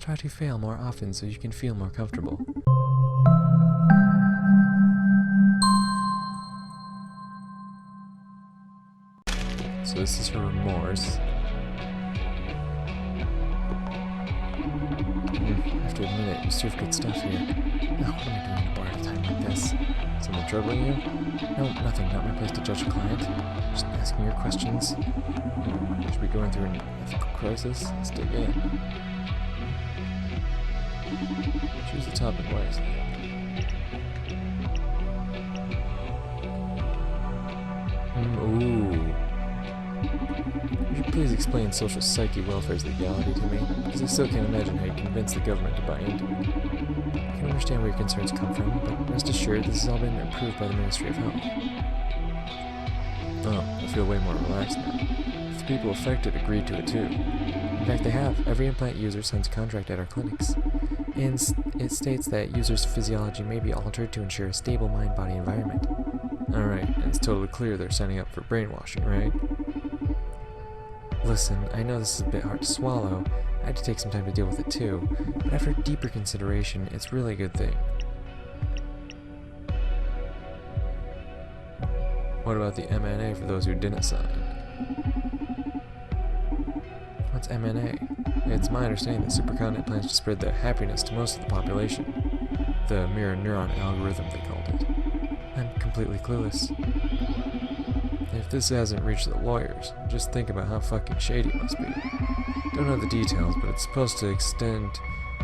try to fail more often so you can feel more comfortable. So this is her remorse. I have to admit it, you serve good stuff here. Oh, what am I doing in a bar at a time like this? Someone troubling you? No, nothing, not my place to judge a client. Just asking your questions. Should we be going through an ethical crisis? Let's dig in. Choose the topic wisely. Ooh. Would you please explain social psyche welfare's legality to me? Because I still can't imagine how you convince the government to buy into it. I can understand where your concerns come from, but rest assured this has all been approved by the Ministry of Health. Oh, I feel way more relaxed now. The people affected agreed to it too. In fact, they have. Every implant user signs a contract at our clinics. And it states that users' physiology may be altered to ensure a stable mind-body environment. Alright, and it's totally clear they're signing up for brainwashing, right? Listen, I know this is a bit hard to swallow. I had to take some time to deal with it too, but after deeper consideration, it's really a good thing. What about the MNA for those who didn't sign? What's MNA? It's my understanding that Supercontinent plans to spread their happiness to most of the population. The mirror neuron algorithm, they called it. I'm completely clueless. If this hasn't reached the lawyers, just think about how fucking shady it must be. Don't know the details, but it's supposed to extend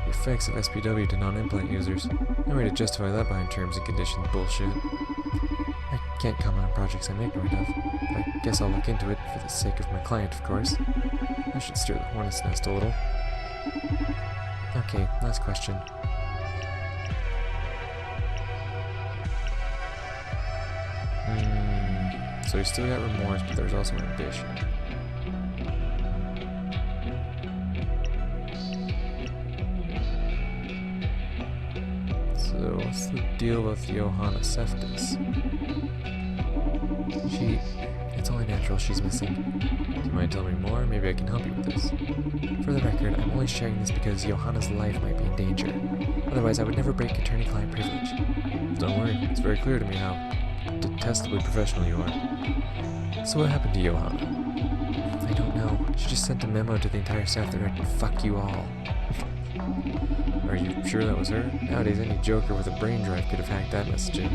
the effects of SPW to non-implant users. No way to justify that behind terms and conditions bullshit. I can't comment on projects I'm ignorant of, but I guess I'll look into it for the sake of my client, of course. I should stir the hornet's nest a little. Okay, last question. So you still got remorse, but there's also ambition. So what's the deal with Johanna Seftis? It's only natural she's missing. Do you mind telling me more? Maybe I can help you with this. For the record, I'm only sharing this because Johanna's life might be in danger. Otherwise, I would never break attorney-client privilege. Don't worry, it's very clear to me how detestably professional you are. So what happened to Johanna? I don't know. She just sent a memo to the entire staff that read, "Fuck you all." Are you sure that was her? Nowadays, any joker with a brain drive could have hacked that message in.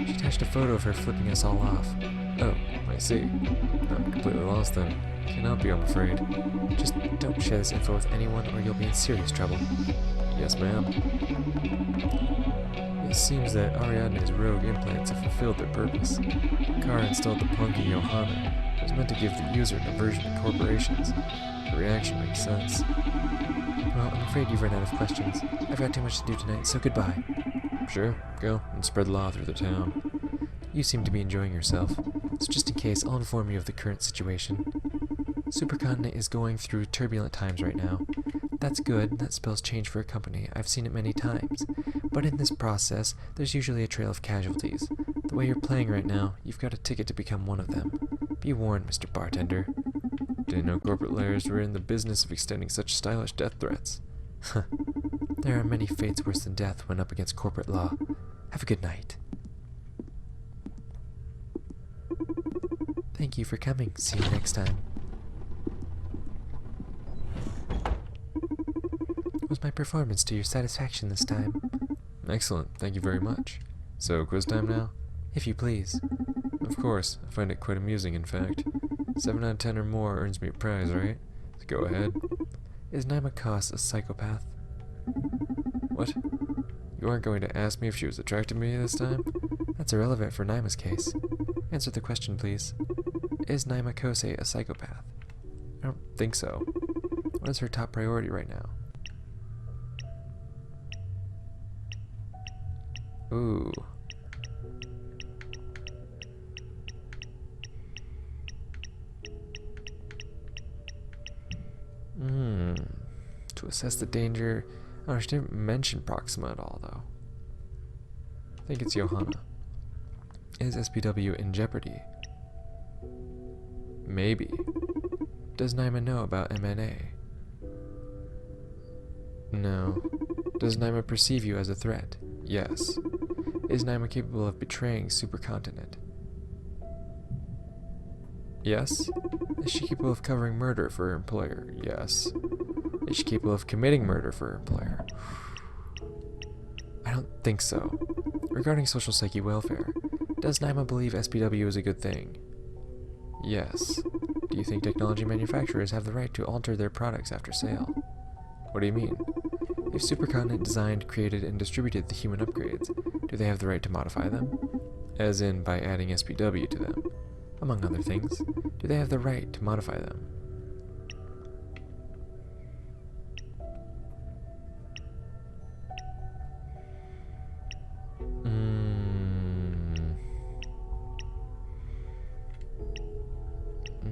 She attached a photo of her flipping us all off. Oh, I see. I'm completely lost then. Can't help you, I'm afraid. Just don't share this info with anyone or you'll be in serious trouble. Yes, ma'am. It seems that Ariadne's rogue implants have fulfilled their purpose. Kara installed the punky Johanna. It was meant to give the user an aversion to corporations. The reaction makes sense. Well, I'm afraid you've run out of questions. I've got too much to do tonight, so goodbye. Sure, go and spread the law through the town. You seem to be enjoying yourself, so just in case, I'll inform you of the current situation. Supercontinent is going through turbulent times right now. That's good, that spells change for a company. I've seen it many times. But in this process, there's usually a trail of casualties. The way you're playing right now, you've got a ticket to become one of them. Be warned, Mr. Bartender. Didn't know corporate layers were in the business of extending such stylish death threats. There are many fates worse than death when up against corporate law. Have a good night. Thank you for coming. See you next time. Was my performance to your satisfaction this time? Excellent, thank you very much. So, quiz time now? If you please. Of course, I find it quite amusing, in fact. 7 out of 10 or more earns me a prize, right? So go ahead. Is Naima Koss a psychopath? What? You aren't going to ask me if she was attracted to me this time? That's irrelevant for Naima's case. Answer the question, please. Is Naima Kose a psychopath? I don't think so. What is her top priority right now? Ooh. To assess the danger... Oh, she didn't mention Proxima at all, though. I think it's Johanna. Is SPW in jeopardy? Maybe. Does Naima know about MNA? No. Does Naima perceive you as a threat? Yes. Is Naima capable of betraying supercontinent? Yes. Is she capable of covering murder for her employer? Yes. Is she capable of committing murder for her employer? I don't think so. Regarding social psyche welfare, does Naima believe SPW is a good thing? Yes. Do you think technology manufacturers have the right to alter their products after sale? What do you mean? If Supercontinent designed, created, and distributed the human upgrades, do they have the right to modify them? As in, by adding SPW to them. Among other things, do they have the right to modify them?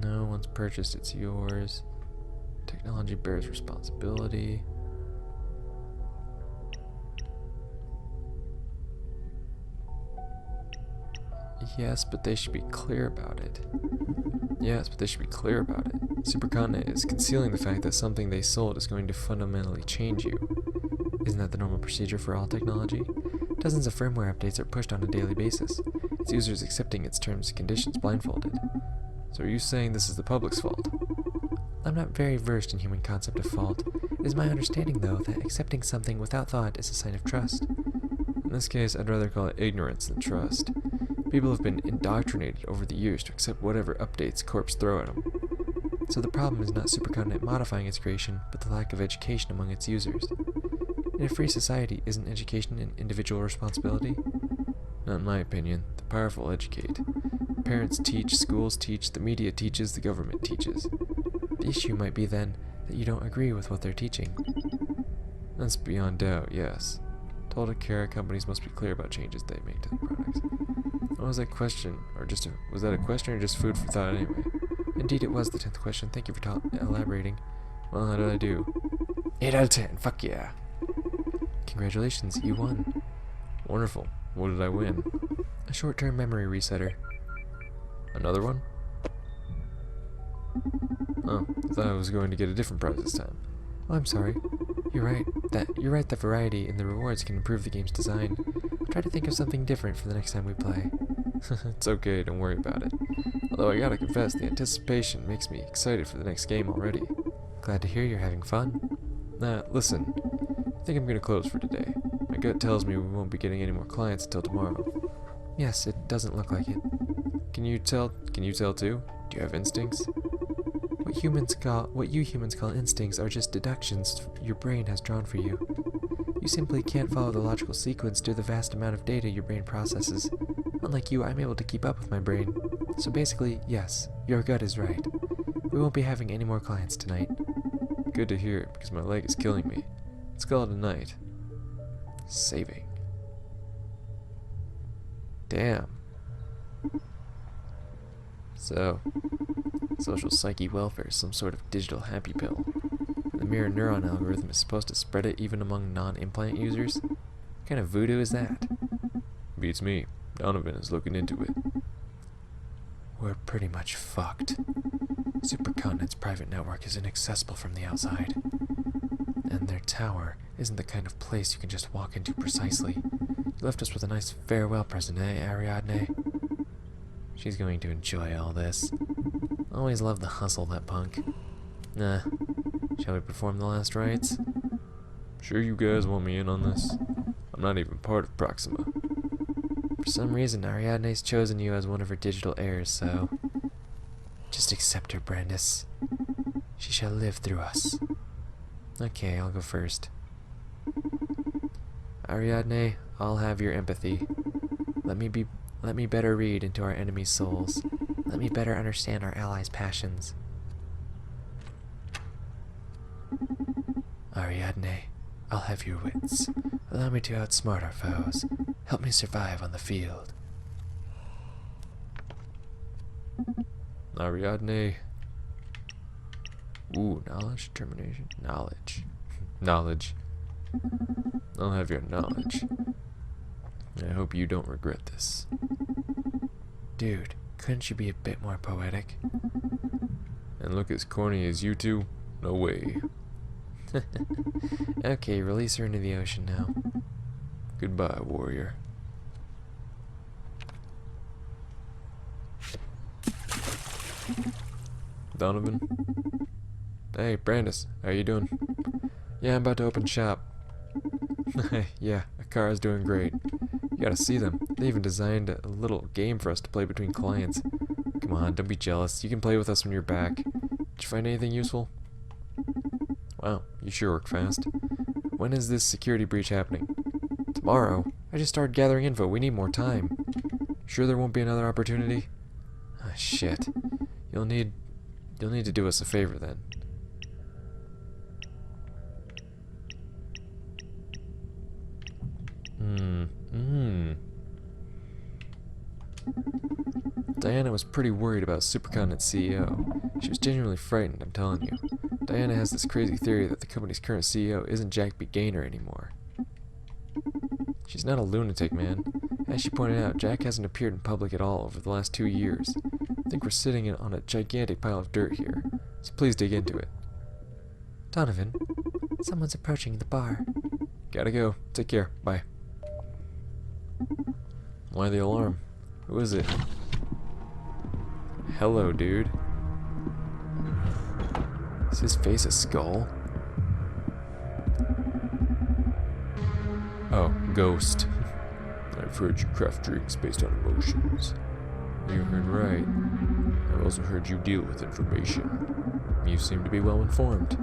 No, once purchased, it's yours. Technology bears responsibility. Yes, but they should be clear about it. Yes, but they should be clear about it. Supercontinent is concealing the fact that something they sold is going to fundamentally change you. Isn't that the normal procedure for all technology? Dozens of firmware updates are pushed on a daily basis, its users accepting its terms and conditions blindfolded. So are you saying this is the public's fault? I'm not very versed in human concept of fault. It is my understanding, though, that accepting something without thought is a sign of trust. In this case, I'd rather call it ignorance than trust. People have been indoctrinated over the years to accept whatever updates corps throw at them. So the problem is not Supercontinent modifying its creation, but the lack of education among its users. In a free society, isn't education an individual responsibility? Not in my opinion. The powerful educate. Parents teach, schools teach, the media teaches, the government teaches. The issue might be then that you don't agree with what they're teaching. That's beyond doubt, yes. Total care companies must be clear about changes they make to their products. What was that question? Was that a question or just food for thought anyway? Indeed it was the 10th question. Thank you for elaborating. Well, how did I do? 8 out of 10. Fuck yeah. Congratulations, you won. Wonderful. What did I win? A short-term memory resetter. Another one? Oh, I thought I was going to get a different prize this time. Oh, I'm sorry. You're right that variety in the rewards can improve the game's design. I'll try to think of something different for the next time we play. It's okay, don't worry about it. Although I gotta confess, the anticipation makes me excited for the next game already. Glad to hear you're having fun. Listen. I think I'm gonna close for today. My gut tells me we won't be getting any more clients until tomorrow. Yes, it doesn't look like it. Can you tell too? Do you have instincts? What you humans call instincts are just deductions your brain has drawn for you. You simply can't follow the logical sequence due to the vast amount of data your brain processes. Unlike you, I'm able to keep up with my brain. So basically, yes, your gut is right. We won't be having any more clients tonight. Good to hear, because my leg is killing me. Let's call it a night. Saving. Damn. So, social psyche welfare is some sort of digital happy pill. The mirror neuron algorithm is supposed to spread it even among non-implant users? What kind of voodoo is that? Beats me. Donovan is looking into it. We're pretty much fucked. Supercontinent's private network is inaccessible from the outside. And their tower isn't the kind of place you can just walk into precisely. You left us with a nice farewell present, Ariadne? She's going to enjoy all this. Always loved the hustle, that punk. Nah. Shall we perform the last rites? Sure you guys want me in on this? I'm not even part of Proxima. For some reason, Ariadne's chosen you as one of her digital heirs, so... just accept her, Brandis. She shall live through us. Okay, I'll go first. Ariadne, I'll have your empathy. Let me better read into our enemies' souls. Let me better understand our allies' passions. Ariadne, I'll have your wits. Allow me to outsmart our foes. Help me survive on the field. Ariadne. Ooh, knowledge, determination, knowledge. Knowledge. I'll have your knowledge. I hope you don't regret this. Dude, couldn't you be a bit more poetic? And look as corny as you two? No way. Okay, release her into the ocean now. Goodbye, warrior. Donovan? Hey, Brandis, how you doing? Yeah, I'm about to open shop. Yeah, Akara's doing great. You gotta see them. They even designed a little game for us to play between clients. Come on, don't be jealous. You can play with us when you're back. Did you find anything useful? Wow, you sure work fast. When is this security breach happening? Tomorrow? I just started gathering info. We need more time. Sure there won't be another opportunity? Ah, shit. You'll need to do us a favor then. Diana was pretty worried about Supercontinent's CEO. She was genuinely frightened, I'm telling you. Diana has this crazy theory that the company's current CEO isn't Jack B. Gaynor anymore. She's not a lunatic, man. As she pointed out, Jack hasn't appeared in public at all over the last 2 years. I think we're sitting on a gigantic pile of dirt here, so please dig into it. Donovan, someone's approaching the bar. Gotta go. Take care. Bye. Why the alarm? Who is it? Hello, dude. Is his face a skull? Oh, ghost. I've heard you craft drinks based on emotions. You heard right. I've also heard you deal with information. You seem to be well informed.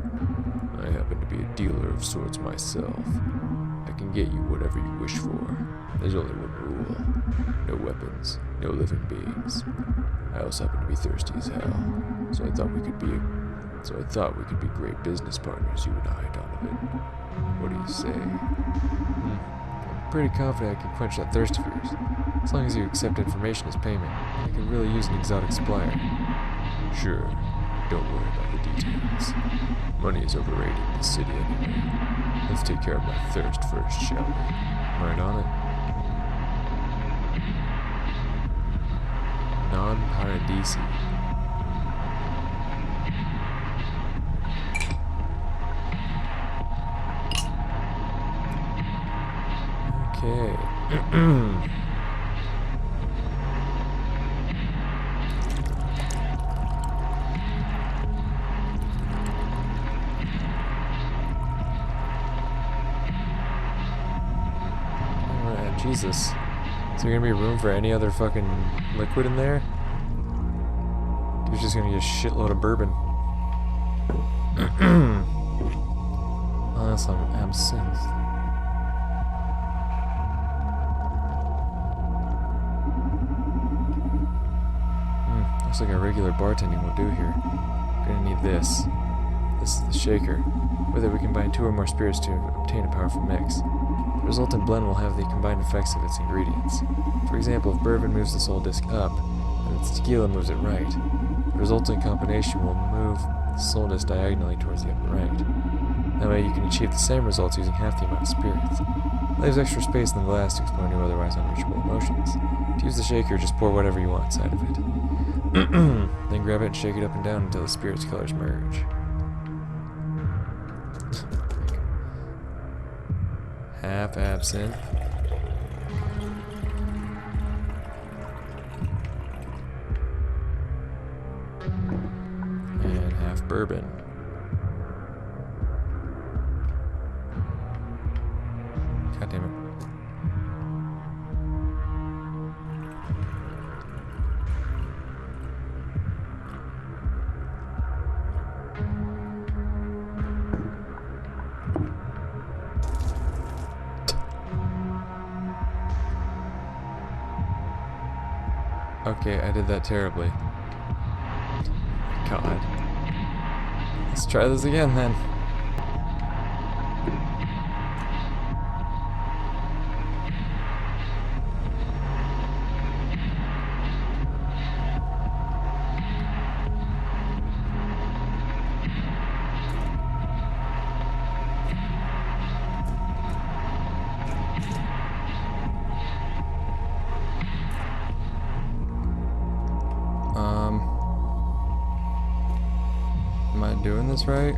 I happen to be a dealer of sorts myself. I can get you whatever you wish for. There's only one rule. No weapons, no living beings. I also happen to be thirsty as hell. So I thought we could be great business partners, you and I, Donovan. What do you say? I'm pretty confident I can quench that thirst of yours. As long as you accept information as payment. I could really use an exotic supplier. Sure. Don't worry about the details. Money is overrated in this city anyway. Let's take care of my thirst first, shall we? Right on it. Non-paradisi. Okay. Alright, Jesus. Is there gonna be room for any other fucking liquid in there? Dude's just gonna get a shitload of bourbon. Unless I'm absinthe. Looks like our regular bartending will do here. We're gonna need this. This is the shaker. With it we combine 2 or more spirits to obtain a powerful mix. The resultant blend will have the combined effects of its ingredients. For example, if bourbon moves the soul disc up, and its tequila moves it right, the resulting combination will move the soul disc diagonally towards the upper right. That way you can achieve the same results using half the amount of spirits. It leaves extra space in the glass to explore new otherwise unreachable emotions. To use the shaker, just pour whatever you want inside of it. Then grab it and shake it up and down until the spirit's colors merge. Half absinthe. And half bourbon. God damn it. Okay, I did that terribly. God. Let's try this again then. Am I doing this right?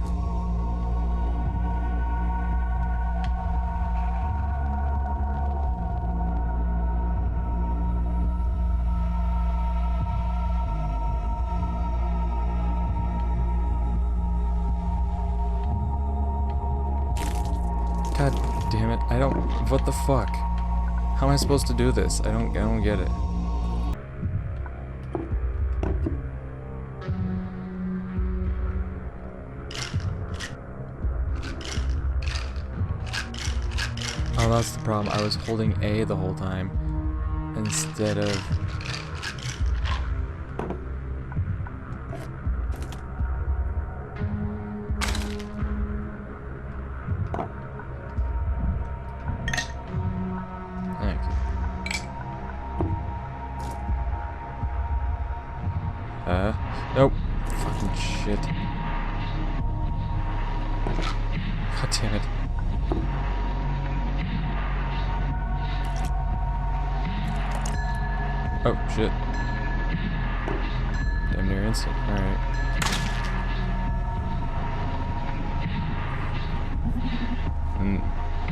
God damn it. I don't... What the fuck? How am I supposed to do this? I don't get it. Oh, that's the problem. I was holding A the whole time instead of... Nope. Fucking shit. God damn it. Oh, shit. Damn near instant. Alright.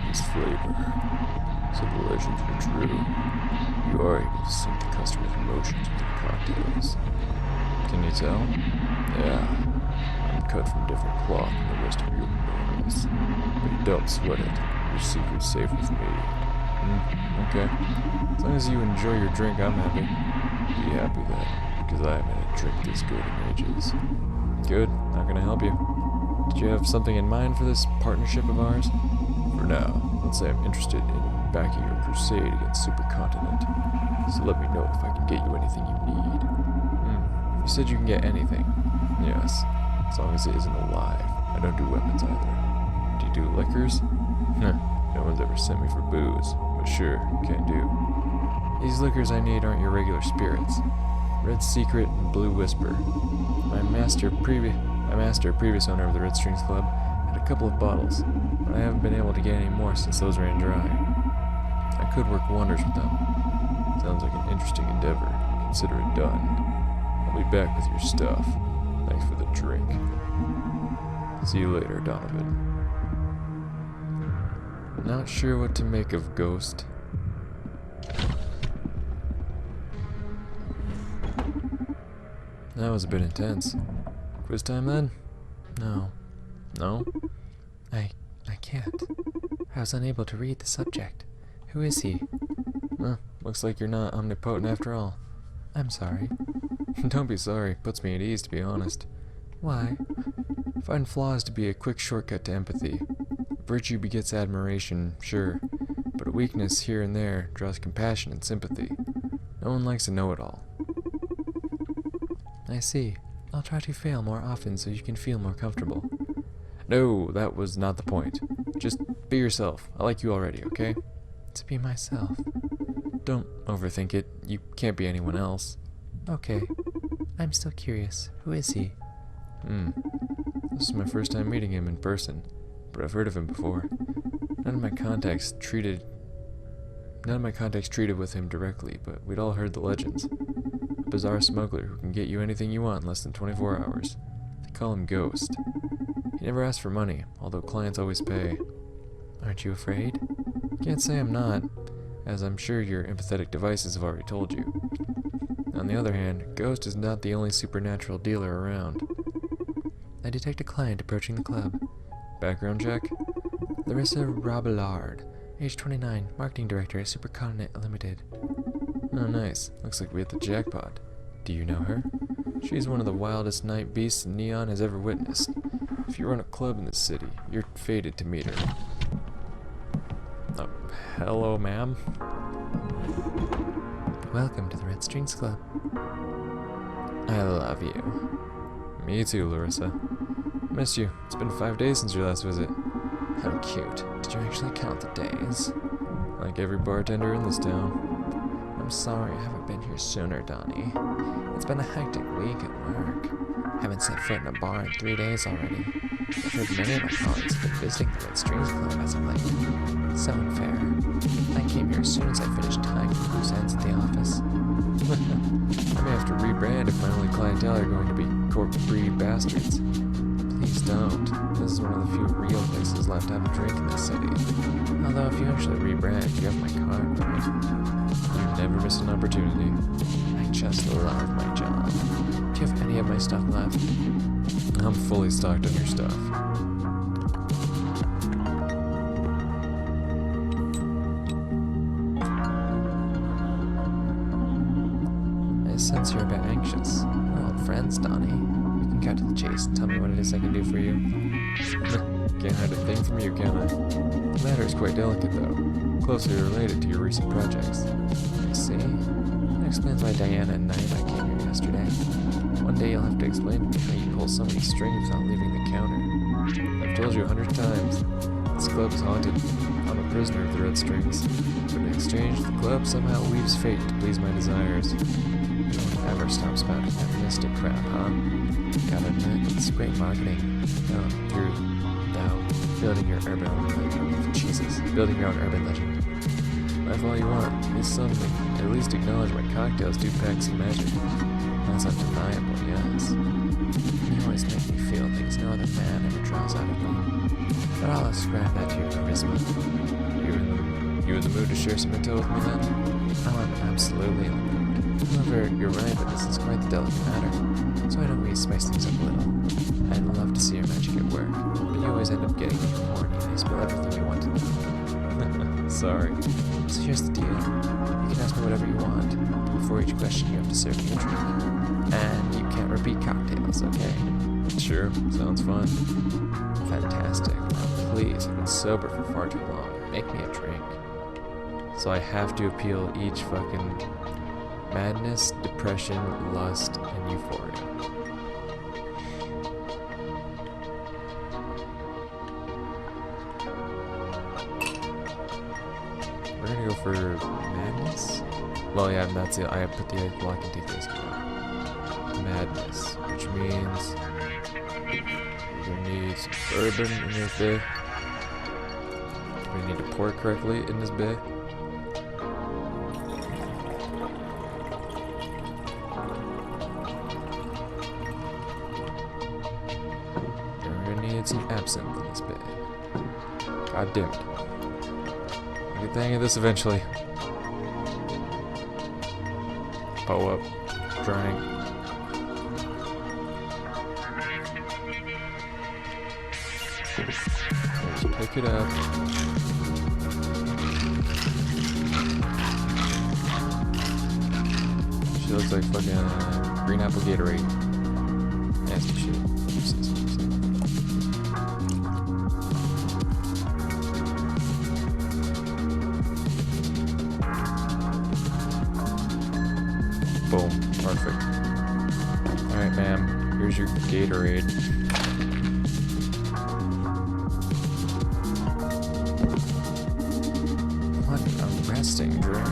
This flavor. So the legends were true. You are able to sync the customer's emotions with your cocktails. Can you tell? Yeah. I'm cut from different cloth than the rest of your boys. But don't sweat it. Your secret's safe with me. Okay. As long as you enjoy your drink, I'm happy. Be happy then, because I haven't had a drink this good in ages. Good. Not gonna help you. Did you have something in mind for this partnership of ours? For now, let's say I'm interested in backing your crusade against Supercontinent. So let me know if I can get you anything you need. You said you can get anything. Yes, as long as it isn't alive. I don't do weapons either. Do you do liquors? No one's ever sent me for booze, but sure, can do. These liquors I need aren't your regular spirits. Red Secret and Blue Whisper. My master, previous owner of the Red Strings Club, had a couple of bottles, but I haven't been able to get any more since those ran dry. I could work wonders with them. Sounds like an interesting endeavor. Consider it done. I'll be back with your stuff. Thanks for the drink. See you later, Donovan. Not sure what to make of Ghost. That was a bit intense. Quiz time then? No. No? I can't. I was unable to read the subject. Who is he? Looks like you're not omnipotent after all. I'm sorry. Don't be sorry. Puts me at ease, to be honest. Why? Find flaws to be a quick shortcut to empathy. Virtue begets admiration, sure, but a weakness here and there draws compassion and sympathy. No one likes a know-it-all. I see. I'll try to fail more often so you can feel more comfortable. No, that was not the point. Just be yourself. I like you already, okay? To be myself. Don't overthink it. You can't be anyone else. Okay. I'm still curious. Who is he? This is my first time meeting him in person, but I've heard of him before. None of my contacts treated with him directly, but we'd all heard the legends. A bizarre smuggler who can get you anything you want in less than 24 hours. They call him Ghost. He never asks for money, although clients always pay. Aren't you afraid? Can't say I'm not, as I'm sure your empathetic devices have already told you. On the other hand, Ghost is not the only supernatural dealer around. I detect a client approaching the club. Background check? Larissa Robillard, age 29, marketing director at Supercontinent Limited. Oh, nice. Looks like we hit the jackpot. Do you know her? She's one of the wildest night beasts Neon has ever witnessed. If you run a club in the city, you're fated to meet her. Oh, hello, ma'am. Welcome to the Red Strings Club. I love you. Me too, Larissa. Missed you. It's been 5 days since your last visit. How cute. Did you actually count the days? Like every bartender in this town. I'm sorry I haven't been here sooner, Donnie. It's been a hectic week at work. Haven't set foot in a bar in 3 days already. I've heard many of my colleagues have been visiting the Red Strings Club as of late. So unfair. I came here as soon as I finished tying loose ends at the office. I may have to rebrand if my only clientele are going to be corporate bastards. Please don't. This is one of the few real places left to have a drink in this city. Although if you actually rebrand, you have my card, right? You've never missed an opportunity. I just love my job. Do you have any of my stuff left? I'm fully stocked on your stuff. sense you're a bit anxious. We're old friends, Donnie. You can cut to the chase and tell me what it is I can do for you. Can't hide a thing from you, can I? The matter is quite delicate, though. Closely related to your recent projects. I see. That explains why Diana and I came here yesterday. One day you'll have to explain to me how you pull so many strings without leaving the counter. I've told you 100 times. This club is haunted. I'm a prisoner of the red strings. But in exchange, the club somehow weaves fate to please my desires. You don't ever stop spouting that mystic crap, huh? Gotta admit, it's great marketing. Through Building your urban Jesus, building your own urban legend. Laugh all you want. It's something. At least acknowledge my cocktails do pack some magic. That's undeniable, yes. You always make me feel things no other man ever draws out of me. But I'll ascribe that to your charisma. You in the mood to share some intel with me then? Oh, I'm absolutely in the mood. However, you're right that this is quite the delicate matter, so I don't we spice things up a little. I'd love to see your magic at work, but you always end up getting too horny and I spill everything you want to know. Sorry. So here's the deal. You can ask me whatever you want. Before each question, you have to serve me a drink. And you can't repeat cocktails, okay? Sure, sounds fun. Fantastic. Now please, I've been sober for far too long. Make me a drink. So I have to appeal each fucking madness, depression, lust, and euphoria. We're gonna go for madness? Well, yeah, that's it. I put the block and take this one. Madness, which means we're gonna need some bourbon in this bit. We need to pour correctly in this bit. We're gonna need some absinthe in this bit. God damn it. I'll get the hang of this eventually. Bow up. Drink. Just pick it up. She looks like fucking green apple Gatorade. Nasty shit. Boom. Perfect. Alright, ma'am. Here's your Gatorade. What a resting drink.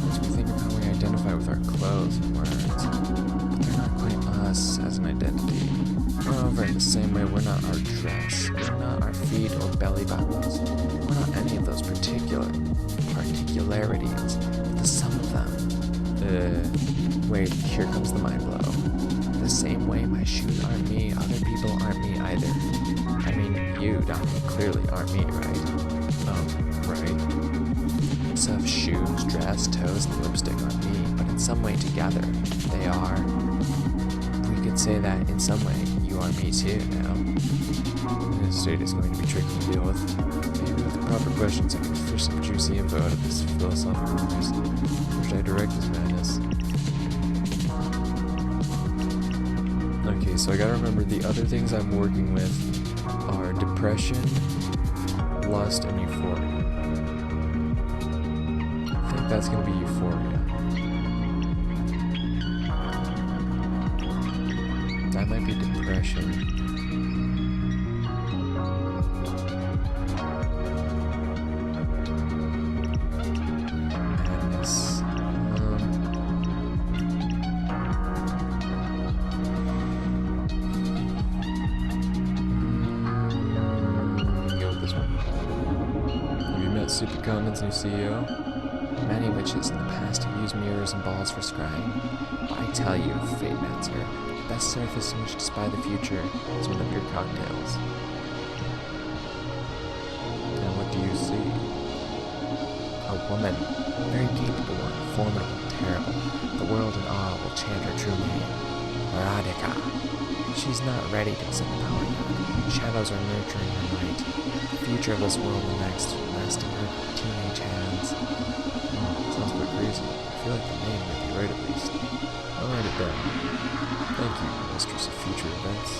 Makes me think of how we identify with our clothes and words. But they're not quite us as an identity. Moreover, in the same way, we're not our dress. We're not our feet or belly buttons. We're not any of those particularities. The sum of them. Wait, here comes the mind blow. The same way my shoes aren't me, other people aren't me either. I mean, you, Donnie, clearly aren't me, right? Right. So if shoes, dress, toes, and lipstick aren't me, but in some way together, they are. We could say that in some way, you are me too, now. This state is going to be tricky to deal with. Maybe with the proper questions I can fish some juicy info out of this philosophical mess. Where should I direct this madness? Okay, so I gotta remember the other things I'm working with are depression, lust, and euphoria. I think that's gonna be euphoria. That might be depression. Madness. Go with this one. Have you met Supercontinent's new CEO? Many witches in the past have used mirrors and balls for scrying. But I tell you, Fate Mancer, the best surface in which to spy the future is one of your cocktails. And what do you see? A woman, very capable one, formidable, terrible. The world in awe will chant her true name, Radhika. She's not ready to accept power yet. Shadows are nurturing her might. The future of this world and next rests in her teenage hands. Sounds quite crazy. I feel like the name might be right at least. I'll write it down. Thank you, mistress of future events.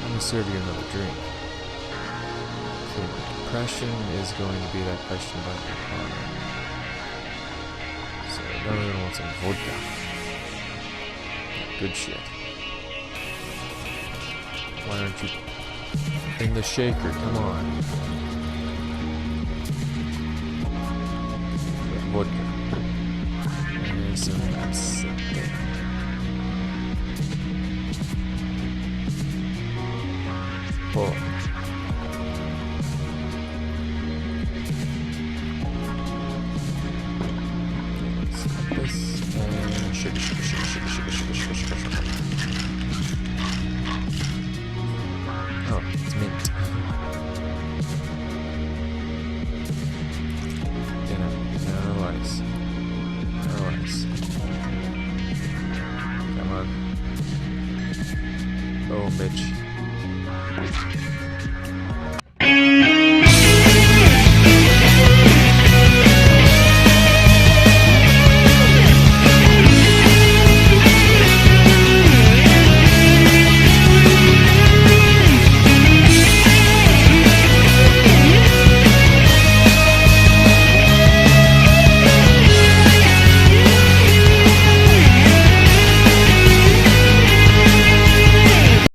Let me serve you another drink. So my depression is going to be that question about your father. So another one wants some vodka. Good shit. Why aren't you in the shaker? Come on. Vodka. And some absinthe. Pour. This and sugar. Oh, it's mint. Dinner. No ice. No ice. Come on. Oh, bitch.